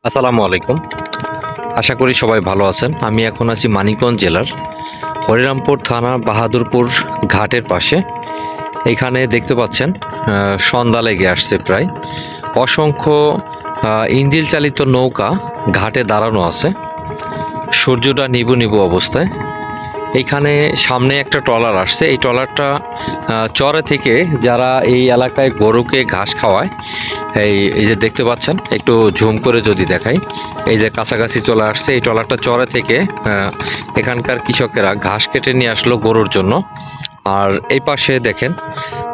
আসসালামু আলাইকুম। আশা করি সবাই ভালো আছেন। আমি এখন আছি মানিকগঞ্জ জেলার হরিরামপুর থানা বাহাদুরপুর ঘাটের পাশে। এইখানে দেখতে পাচ্ছেন সন্ধ্যা লেগে আসছে প্রায়। অসংখ্য ইঞ্জিল চালিত নৌকা ঘাটে দাঁড়ানো আছে। সূর্যটা নিবু নিবু অবস্থায়। এইখানে সামনে একটা ট্রলার আসছে। এই ট্রলারটা চরে থেকে যারা এই এলাকায় গরুকে ঘাস খাওয়ায়, এই যে দেখতে পাচ্ছেন, একটু ঝুম করে যদি দেখাই, এই যে কাছাকাছি চলে আসছে। এই ট্রলারটা চরে থেকে এখানকার কৃষকেরা ঘাস কেটে নিয়ে আসলো গরুর জন্য। আর এই পাশে দেখেন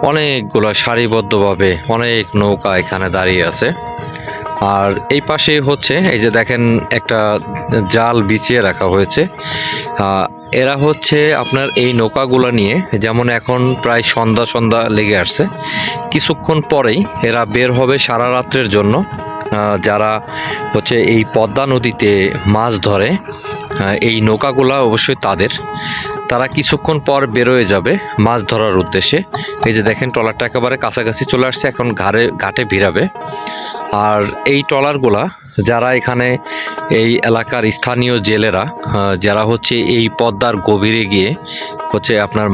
অনেকগুলো সারিবদ্ধভাবে অনেক নৌকা এখানে দাঁড়িয়ে আছে। আর এই পাশে হচ্ছে এই যে দেখেন একটা জাল বিছিয়ে রাখা হয়েছে। এরা হচ্ছে আপনার এই নৌকাগুলো নিয়ে, যেমন এখন প্রায় সন্ধ্যা সন্ধ্যা লেগে আসছে, কিছুক্ষণ পরেই এরা বের হবে সারা রাত্রের জন্য। যারা হচ্ছে এই পদ্মা নদীতে মাছ ধরে, এই নৌকাগুলো অবশ্যই তারা কিছুক্ষণ পর বেরোয় যাবে মাছ ধরার উদ্দেশ্যে। এই যে দেখেন ট্রলারটা একেবারে কাছাকাছি চলে আসছে, এখন ঘাটে ভিড়াবে। আর এই ট্রলারগুলা যারা এখানে এই এলাকার স্থানীয় জেলেরা, যারা হচ্ছে এই পদ্মার গভীরে গিয়ে হচ্ছে আপনার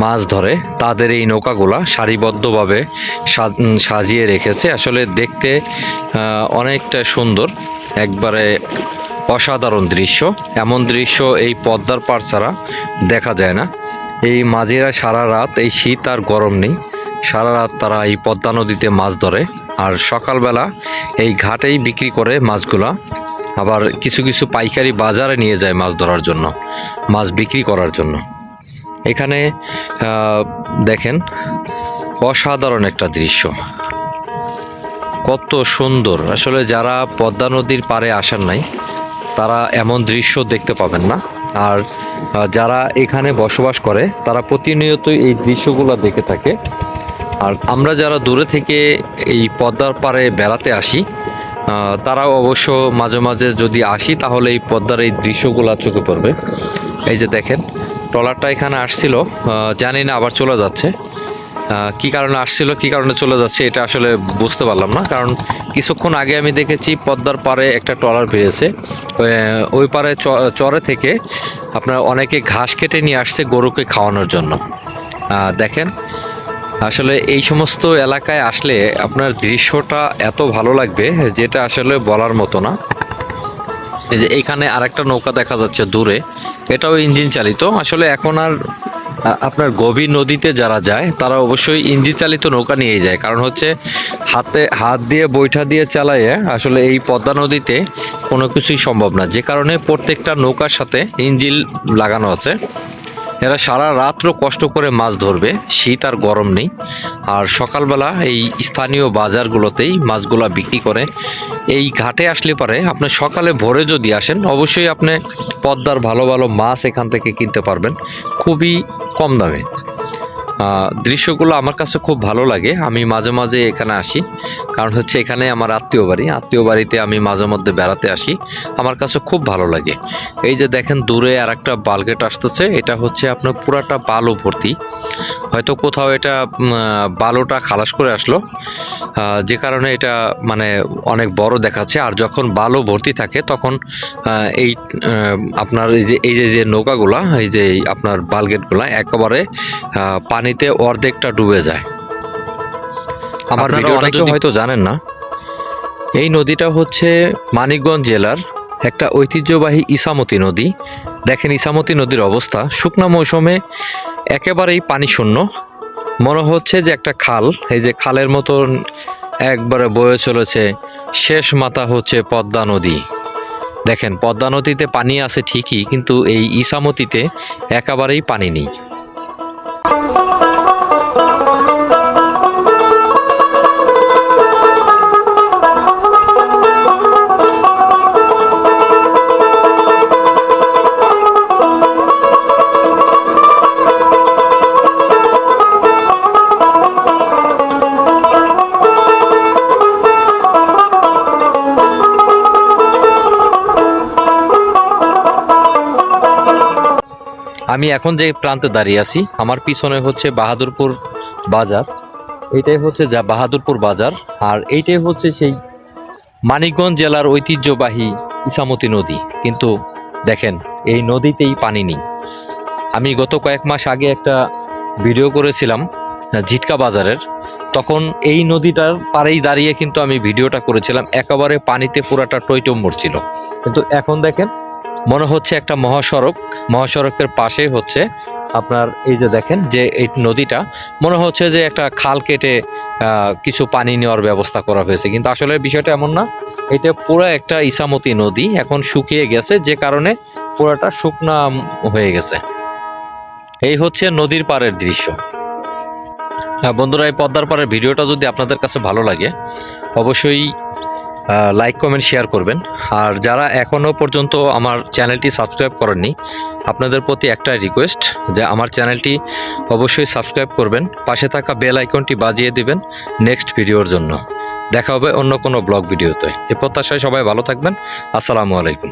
মাছ ধরে, তাদের এই নৌকাগুলা সারিবদ্ধভাবে সাজিয়ে রেখেছে। আসলে দেখতে অনেকটা সুন্দর, একবারে অসাধারণ দৃশ্য। এমন দৃশ্য এই পদ্মার পার ছাড়া দেখা যায় না। এই মাঝিরা সারা রাত, এই শীত আর গরম নেই, সারা রাত তারা এই পদ্মা নদীতে মাছ ধরে। আর সকালবেলা এই ঘাটেই বিক্রি করে মাছগুলা। আবার কিছু কিছু পাইকারি বাজারে নিয়ে যায় মাছ ধরার জন্য, মাছ বিক্রি করার জন্য। এখানে দেখেন অসাধারণ একটা দৃশ্য, কত সুন্দর। আসলে যারা পদ্মা নদীর পাড়ে আসেন নাই, তারা এমন দৃশ্য দেখতে পাবেন না। আর যারা এখানে বসবাস করে, তারা প্রতিনিয়তই এই দৃশ্যগুলো দেখে থাকে। আর আমরা যারা দূরে থেকে এই পদ্মার পাড়ে বেড়াতে আসি, তারাও অবশ্য মাঝে মাঝে যদি আসি, তাহলে এই পদ্মার এই দৃশ্যগুলো চোখে পড়বে। এই যে দেখেন ট্রলারটা এখানে আসছিল, জানি না আবার চলে যাচ্ছে। কি কারণে আসছিল, কি কারণে চলে যাচ্ছে, এটা আসলে বুঝতে পারলাম না। কারণ কিছুক্ষণ আগে আমি দেখেছি পদ্মার পাড়ে একটা ট্রলার ভিড়েছে, ওই পাড়ে চরে থেকে আপনার অনেকে ঘাস কেটে নিয়ে আসছে গরুকে খাওয়ানোর জন্য। দেখেন আসলে এই সমস্ত এলাকায় আসলে আপনার দৃশ্যটা এত ভালো লাগবে, যেটা আসলে বলার মতো না। এই যে এইখানে আরেকটা নৌকা দেখা যাচ্ছে দূরে, এটাও ইঞ্জিন চালিত। আসলে এখন আর আপনার গভীর নদীতে যারা যায়, তারা অবশ্যই ইঞ্জিন চালিত নৌকা নিয়েই যায়। কারণ হচ্ছে হাত দিয়ে বৈঠা দিয়ে চালায় আসলে এই পদ্মা নদীতে কোনো কিছুই সম্ভব না, যে কারণে প্রত্যেকটা নৌকার সাথে ইঞ্জিন লাগানো আছে। এরা সারা রাত্র কষ্ট করে মাছ ধরবে, শীত আর গরম নেই। আর সকালবেলা এই স্থানীয় বাজারগুলোতেই মাছগুলা বিক্রি করে। এই ঘাটে আসলে পারে আপনি সকালে ভোরে যদি আসেন, অবশ্যই আপনি পদ্মার ভালো ভালো মাছ এখান থেকে কিনতে পারবেন খুবই কম দামে। দৃশ্যগুলো আমার কাছে খুব ভালো লাগে। আমি মাঝে মাঝে এখানে আসি, কারণ হচ্ছে এখানে আমার আত্মীয় বাড়িতে আমি মাঝে মধ্যে বেড়াতে আসি। আমার কাছে খুব ভালো লাগে। এই যে দেখেন দূরে আর একটা বালগেট আসতেছে, এটা হচ্ছে আপনার পুরাটা বালু ভর্তি। হয়তো কোথাও এটা বালুটা খালাস করে আসলো, যে কারণে এটা মানে অনেক বড় দেখাচ্ছে। আর যখন বালু ভর্তি থাকে, তখন এই আপনার এই যে নৌকাগুলা, এই যে আপনার বালগেটগুলা একেবারে পানিতে অর্ধেকটা ডুবে যায়। আমার ভিডিওটা কেউ হয়তো জানেন না, এই নদীটা হচ্ছে মানিকগঞ্জ জেলার একটা ঐতিহ্যবাহী ইসামতি নদী। দেখেন ইসামতি নদীর অবস্থা, শুকনো মৌসুমে একেবারেই পানি শূন্য, মনে হচ্ছে যে একটা খাল, এই যে খালের মতন একবারে বয়ে চলেছে। শেষ মাথা হচ্ছে পদ্মা নদী। দেখেন পদ্মা নদীতে পানি আছে ঠিকই, কিন্তু এই ইসামতিতে একেবারেই পানি নেই। আমি এখন যে প্রান্তে দাঁড়িয়ে আছি, আমার পিছনে হচ্ছে বাহাদুরপুর বাজার। এইটাই হচ্ছে বাহাদুরপুর বাজার। আর এইটাই হচ্ছে সেই মানিকগঞ্জ জেলার ঐতিহ্যবাহী ইছামতি নদী, কিন্তু দেখেন এই নদীতেই পানি নেই। আমি গত কয়েক মাস আগে একটা ভিডিও করেছিলাম জিটকা বাজারের, তখন এই নদীটার পাড়েই দাঁড়িয়ে কিন্তু আমি ভিডিওটা করেছিলাম, একেবারে পানিতে পুরাটা টইটম্বর ছিল। কিন্তু এখন দেখেন মনে হচ্ছে একটা মহাসড়কের পাশে হচ্ছে আপনার এই যে দেখেন যে এই নদীটা মনে হচ্ছে যে একটা খাল কেটে কিছু পানি নেওয়ার ব্যবস্থা করা হয়েছে, কিন্তু আসলে বিষয়টা এমন না। এটা পুরো একটা ইছামতি নদী, এখন শুকিয়ে গেছে, যে কারণে পুরাটা শুকনা হয়ে গেছে। এই হচ্ছে নদীর পাড়ের দৃশ্য। বন্ধুরা, এই পদ্মার পাড়ের ভিডিওটা যদি আপনাদের কাছে ভালো লাগে অবশ্যই লাইক কমেন্ট শেয়ার করবেন। আর যারা এখনও পর্যন্ত আমার চ্যানেলটি সাবস্ক্রাইব করেননি, আপনাদের প্রতি একটা রিকোয়েস্ট যে আমার চ্যানেলটি অবশ্যই সাবস্ক্রাইব করবেন, পাশে থাকা বেল আইকনটি বাজিয়ে দিবেন নেক্সট ভিডিওর জন্য। দেখা হবে অন্য কোনো ব্লগ ভিডিওতে। এ প্রত্যাশায় সবাই ভালো থাকবেন। আসসালামু আলাইকুম।